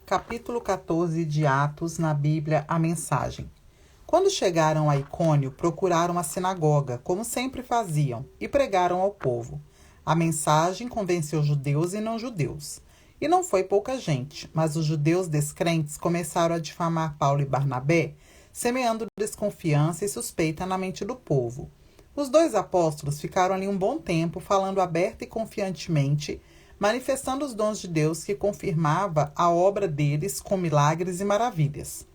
capítulo 14 de Atos, na Bíblia, a mensagem. Quando chegaram a Icônio, procuraram a sinagoga, como sempre faziam, e pregaram ao povo. A mensagem convenceu judeus e não judeus. E não foi pouca gente, mas os judeus descrentes começaram a difamar Paulo e Barnabé, semeando desconfiança e suspeita na mente do povo. Os dois apóstolos ficaram ali um bom tempo, falando aberta e confiantemente, manifestando os dons de Deus que confirmava a obra deles com milagres e maravilhas.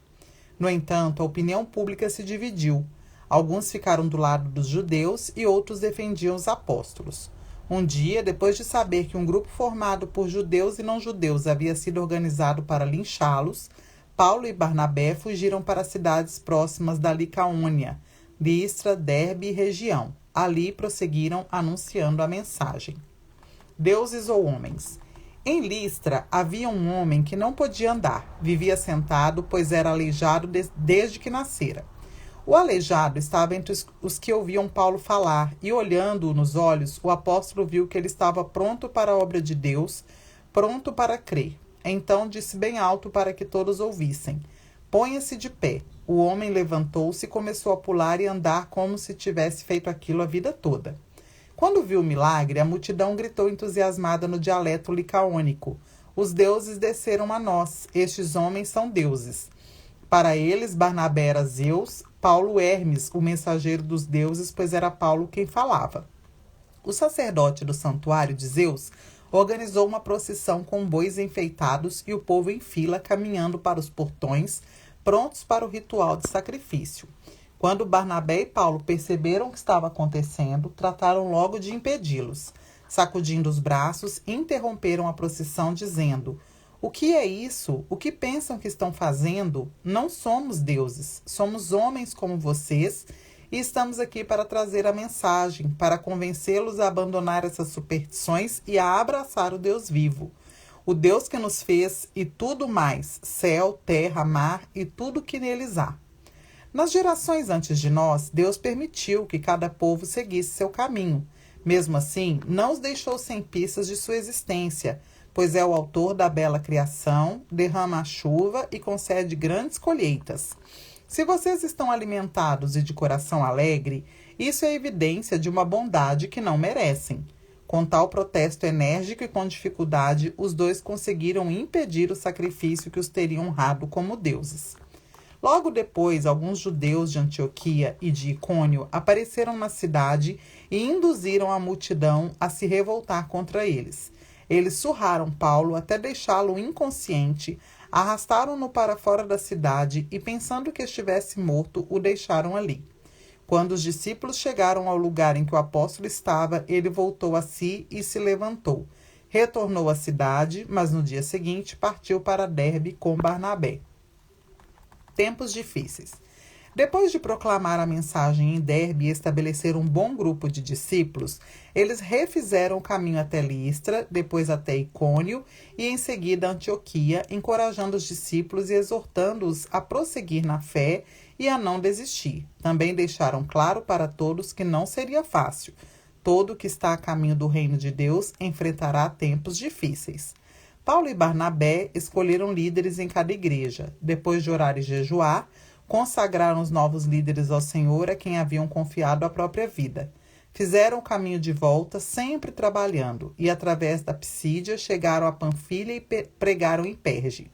No entanto, a opinião pública se dividiu. Alguns ficaram do lado dos judeus e outros defendiam os apóstolos. Um dia, depois de saber que um grupo formado por judeus e não-judeus havia sido organizado para linchá-los, Paulo e Barnabé fugiram para cidades próximas da Licaônia, Listra, Derbe e região. Ali prosseguiram anunciando a mensagem. Deuses ou homens? Em Listra havia um homem que não podia andar, vivia sentado, pois era aleijado desde que nascera. O aleijado estava entre os que ouviam Paulo falar, e olhando-o nos olhos, o apóstolo viu que ele estava pronto para a obra de Deus, pronto para crer. Então disse bem alto para que todos ouvissem: ponha-se de pé. O homem levantou-se e começou a pular e andar como se tivesse feito aquilo a vida toda. Quando viu o milagre, a multidão gritou entusiasmada no dialeto licaônico: os deuses desceram a nós, estes homens são deuses. Para eles, Barnabé era Zeus, Paulo Hermes, o mensageiro dos deuses, pois era Paulo quem falava. O sacerdote do santuário de Zeus organizou uma procissão com bois enfeitados e o povo em fila caminhando para os portões, prontos para o ritual de sacrifício. Quando Barnabé e Paulo perceberam o que estava acontecendo, trataram logo de impedi-los. Sacudindo os braços, interromperam a procissão, dizendo: o que é isso? O que pensam que estão fazendo? Não somos deuses, somos homens como vocês e estamos aqui para trazer a mensagem, para convencê-los a abandonar essas superstições e a abraçar o Deus vivo. O Deus que nos fez e tudo mais, céu, terra, mar e tudo que neles há. Nas gerações antes de nós, Deus permitiu que cada povo seguisse seu caminho. Mesmo assim, não os deixou sem pistas de sua existência, pois é o autor da bela criação, derrama a chuva e concede grandes colheitas. Se vocês estão alimentados e de coração alegre, isso é evidência de uma bondade que não merecem. Com tal protesto enérgico e com dificuldade, os dois conseguiram impedir o sacrifício que os teria honrado como deuses. Logo depois, alguns judeus de Antioquia e de Icônio apareceram na cidade e induziram a multidão a se revoltar contra eles. Eles surraram Paulo até deixá-lo inconsciente, arrastaram-no para fora da cidade e, pensando que estivesse morto, o deixaram ali. Quando os discípulos chegaram ao lugar em que o apóstolo estava, ele voltou a si e se levantou. Retornou à cidade, mas no dia seguinte partiu para Derbe com Barnabé. Tempos difíceis. Depois de proclamar a mensagem em Derbe e estabelecer um bom grupo de discípulos, eles refizeram o caminho até Listra, depois até Icônio e em seguida Antioquia, encorajando os discípulos e exortando-os a prosseguir na fé e a não desistir. Também deixaram claro para todos que não seria fácil. Todo que está a caminho do reino de Deus enfrentará tempos difíceis. Paulo e Barnabé escolheram líderes em cada igreja. Depois de orar e jejuar, consagraram os novos líderes ao Senhor, a quem haviam confiado a própria vida. Fizeram o caminho de volta, sempre trabalhando, e através da Psídia chegaram a Panfilha e pregaram em Perge.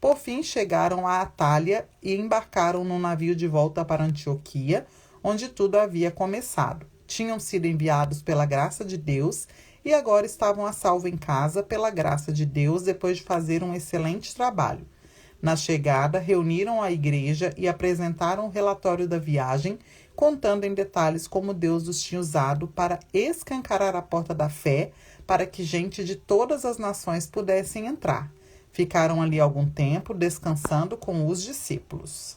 Por fim, chegaram a Atália e embarcaram num navio de volta para Antioquia, onde tudo havia começado. Tinham sido enviados pela graça de Deus e agora estavam a salvo em casa pela graça de Deus, depois de fazer um excelente trabalho. Na chegada, reuniram a igreja e apresentaram o relatório da viagem, contando em detalhes como Deus os tinha usado para escancarar a porta da fé, para que gente de todas as nações pudessem entrar. Ficaram ali algum tempo, descansando com os discípulos.